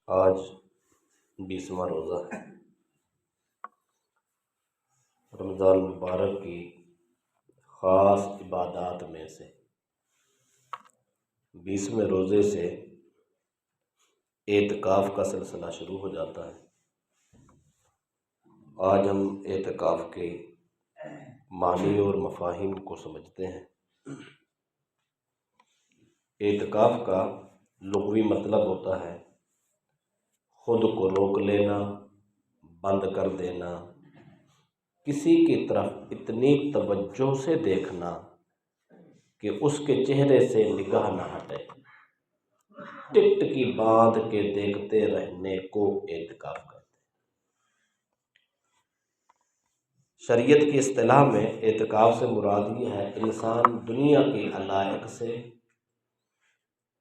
آج 20واں روزہ ہے رمضان مبارک کی خاص عبادات میں سے 20ویں روزے سے اعتکاف کا سلسلہ شروع ہو جاتا ہے۔ آج ہم اعتکاف کے معنی اور مفاہیم کو سمجھتے ہیں۔ اعتکاف کا لغوی مطلب ہوتا ہے خود کو روک لینا، بند کر دینا، کسی کی طرف اتنی توجہ سے دیکھنا کہ اس کے چہرے سے نگاہ نہ ہٹے، ٹکٹ کی باندھ کے دیکھتے رہنے کو اعتکاف کہتے ہیں۔ شریعت کی اصطلاح میں اعتکاف سے مراد یہ ہے انسان دنیا کی علائق سے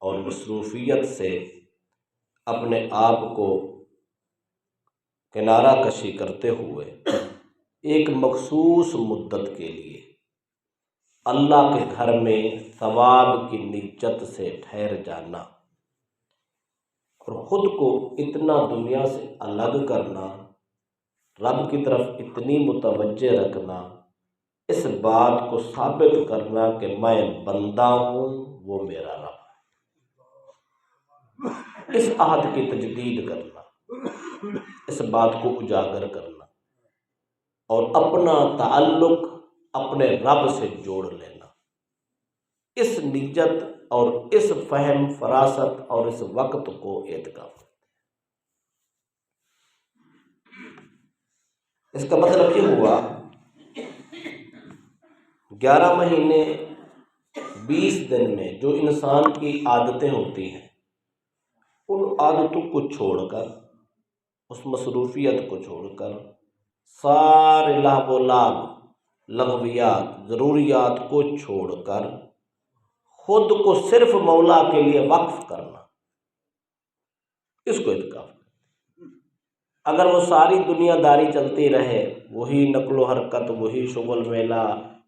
اور مصروفیت سے اپنے آپ کو کنارہ کشی کرتے ہوئے ایک مخصوص مدت کے لیے اللہ کے گھر میں ثواب کی نیت سے ٹھہر جانا اور خود کو اتنا دنیا سے الگ کرنا، رب کی طرف اتنی متوجہ رکھنا، اس بات کو ثابت کرنا کہ میں بندہ ہوں، وہ میرا رب ہے۔ اس عہد کی تجدید کرنا، اس بات کو اجاگر کرنا اور اپنا تعلق اپنے رب سے جوڑ لینا، اس نیت اور اس فہم فراست اور اس وقت کو اعتکاف کرتے ہیں۔ اس کا مطلب یہ ہوا 11 مہینے 20 دن میں جو انسان کی عادتیں ہوتی ہیں، ان عادتوں کو چھوڑ کر، اس مصروفیت کو چھوڑ کر، سارے لہو و لعب، لغویات، ضروریات کو چھوڑ کر خود کو صرف مولا کے لیے وقف کرنا، اس کو اعتکاف کرتے ہیں۔ اگر وہ ساری دنیا داری چلتی رہے، وہی نقل و حرکت، وہی شغل میلہ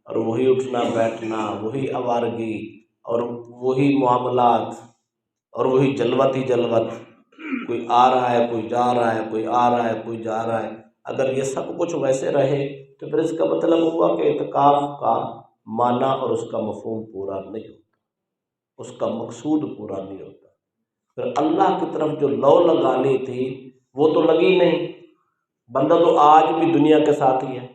اور وہی اٹھنا بیٹھنا، وہی آوارگی اور وہی معاملات اور وہی جلوت ہی جلوت، کوئی آ رہا ہے، کوئی جا رہا ہے، کوئی آ رہا ہے، کوئی جا رہا ہے، اگر یہ سب کچھ ویسے رہے تو پھر اس کا مطلب ہوا کہ اعتکاف کا معنی اور اس کا مفہوم پورا نہیں ہوتا، اس کا مقصود پورا نہیں ہوتا۔ پھر اللہ کی طرف جو لو لگانی تھی وہ تو لگی نہیں، بندہ تو آج بھی دنیا کے ساتھ ہی ہے۔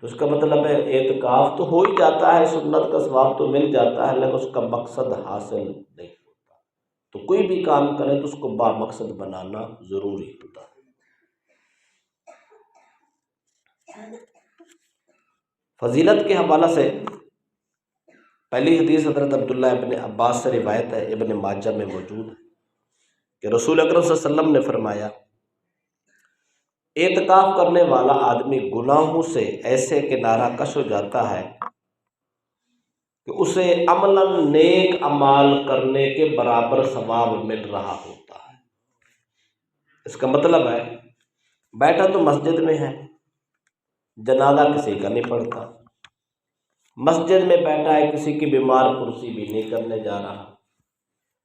تو اس کا مطلب ہے اعتکاف تو ہو ہی جاتا ہے، سنت کا ثواب تو مل جاتا ہے، لیکن اس کا مقصد حاصل نہیں ہوتا۔ تو کوئی بھی کام کرے تو اس کو با مقصد بنانا ضروری ہوتا ہے۔ فضیلت کے حوالہ سے پہلی حدیث حضرت عبداللہ ابن عباس سے روایت ہے، ابن ماجہ میں موجود ہے کہ رسول اکرم صلی اللہ علیہ وسلم نے فرمایا، اعتکاف کرنے والا آدمی گناہوں سے ایسے کنارہ کش ہو جاتا ہے کہ اسے عملاً نیک اعمال کرنے کے برابر ثواب مل رہا ہوتا ہے۔ اس کا مطلب ہے بیٹھا تو مسجد میں ہے، جنازہ کسی کا نہیں پڑتا، مسجد میں بیٹھا ہے، کسی کی بیمار پرسی بھی نہیں کرنے جا رہا،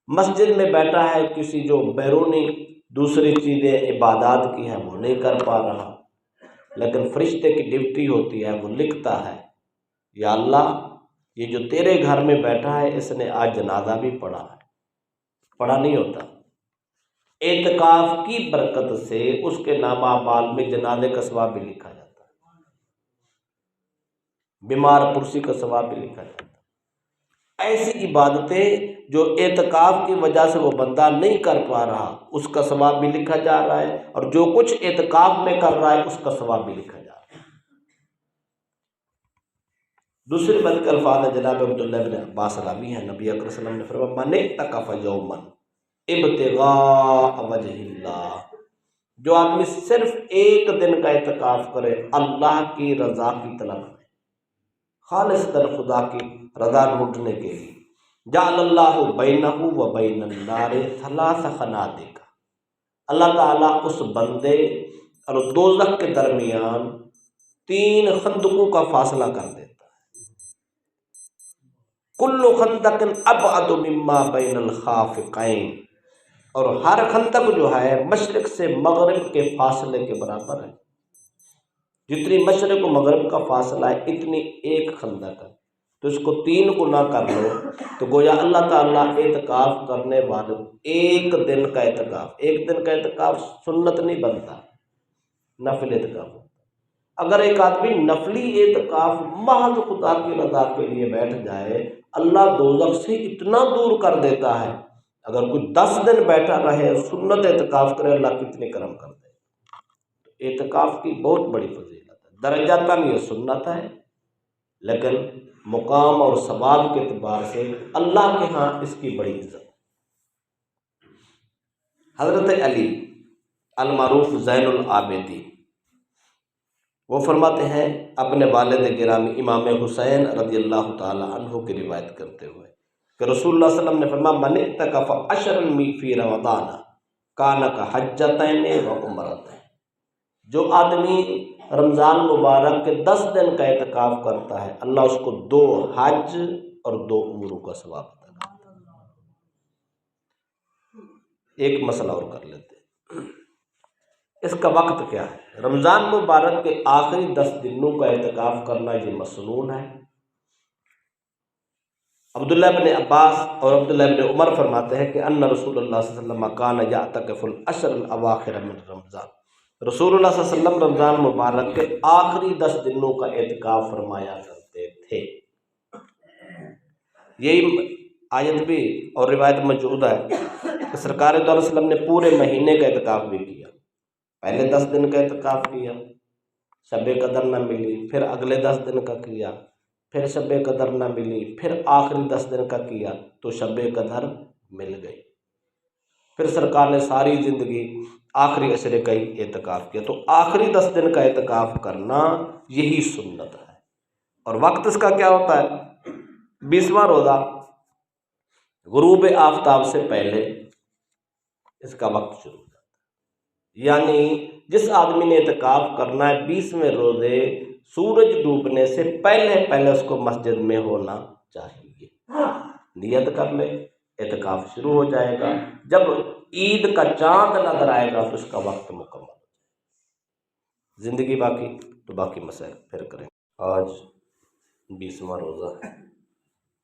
مسجد میں بیٹھا ہے، کسی جو بیرونی دوسری چیزیں عبادات کی ہیں وہ نہیں کر پا رہا، لیکن فرشتے کی ڈیوٹی ہوتی ہے، وہ لکھتا ہے یا اللہ یہ جو تیرے گھر میں بیٹھا ہے اس نے آج جنازہ بھی پڑھا ہے، پڑھا نہیں ہوتا۔ اعتکاف کی برکت سے اس کے نامہ اعمال میں جنازے کا ثواب بھی لکھا جاتا ہے، بیمار پرسی کا ثواب بھی لکھا جاتا ہے۔ ایسی عبادتیں جو اعتکاف کی وجہ سے وہ بندہ نہیں کر پا رہا، اس کا ثواب بھی لکھا جا رہا ہے، اور جو کچھ اعتکاف میں کر رہا ہے اس کا ثواب بھی لکھا جا رہا ہے۔ دوسری بات کے الفاظ ہیں، جناب عبداللہ بن عباس راوی ہیں، نبی اکرم صلی اللہ علیہ وسلم نے فرمایا، من اعتکف یوما ابتغاء وجہ اللہ، جو آدمی صرف ایک دن کا اعتکاف کرے اللہ کی رضا کی طلب میں، خالصتاً خدا کی رضا ڈھونڈنے کے لیے، جعل اللہ بینہ و بین النار ثلاث خنادق، اللہ تعالیٰ اس بندے اور دوزخ کے درمیان 3 خندقوں کا فاصلہ کر دیتا ہے۔ کل خندق ابعد مما بین الخافقین، اور ہر خندق جو ہے مشرق سے مغرب کے فاصلے کے برابر ہے، جتنی مشرق و مغرب کا فاصلہ ہے اتنی ایک خندق ہے، تو اس کو 3 گنا کر لو تو گویا اللہ تعالیٰ اعتکاف کرنے والوں ایک دن کا اعتکاف سنت نہیں بنتا، نفل اعتکاف ہوتا۔ اگر ایک آدمی نفلی اعتکاف محض خدا کی رضا کے لیے بیٹھ جائے، اللہ دوزخ سے اتنا دور کر دیتا ہے۔ اگر کوئی 10 دن بیٹھا رہے سنت اعتکاف کرے، اللہ کتنے کرم کر دے۔ اعتکاف کی بہت بڑی فضیلت ہے، درجاتاً یہ سنت ہے، لیکن مقام اور ثواب کے اعتبار سے اللہ کے ہاں اس کی بڑی عزت۔ حضرت علی المعروف زین العابدین وہ فرماتے ہیں اپنے والد گرامی امام حسین رضی اللہ تعالی عنہ کی روایت کرتے ہوئے کہ رسول اللہ صلی اللہ علیہ وسلم نے فرمایا من اعتکف عشرا فی رمضان کان کحجتین و عمرتین، جو آدمی رمضان مبارک کے 10 دن کا اعتکاف کرتا ہے اللہ اس کو 2 حج اور 2 عمروں کا ثواب عطا کرتا ہے۔ ایک مسئلہ اور کر لیتے ہیں، اس کا وقت کیا ہے؟ رمضان مبارک کے آخری 10 دنوں کا اعتکاف کرنا یہ مسنون ہے۔ عبداللہ بن عباس اور عبداللہ بن عمر فرماتے ہیں کہ ان رسول اللہ صلی اللہ علیہ وسلم کان یعتکف العشر الاواخر من رمضان، رسول اللہ صلی اللہ علیہ وسلم رمضان مبارک کے آخری 10 دنوں کا اعتکاف فرمایا کرتے تھے۔ یہی آیت بھی اور روایت موجود ہے کہ سرکار دو علیہ وسلم نے پورے مہینے کا اعتکاف بھی کیا، پہلے 10 دن کا اعتکاف کیا، شب قدر نہ ملی، پھر اگلے 10 دن کا کیا، پھر شب قدر نہ ملی، پھر آخری 10 دن کا کیا تو شب قدر مل گئی، پھر سرکار نے ساری زندگی آخری عشرے کا ہی اعتکاف کیا۔ تو آخری 10 دن کا اعتکاف کرنا یہی سنت ہے۔ اور وقت اس کا کیا ہوتا ہے؟ 20واں روزہ غروب آفتاب سے پہلے اس کا وقت شروع ہوتا ہے، یعنی جس آدمی نے اعتکاف کرنا ہے 20ویں روزے سورج ڈوبنے سے پہلے اس کو مسجد میں ہونا چاہیے، نیت کر لے، اعتکاف شروع ہو جائے گا، جب عید کا چاند نظر آئے گا تو اس کا وقت مکمل ہو جائے گا۔ زندگی باقی تو باقی مسائل پھر کریں۔ آج 20واں روزہ ہے۔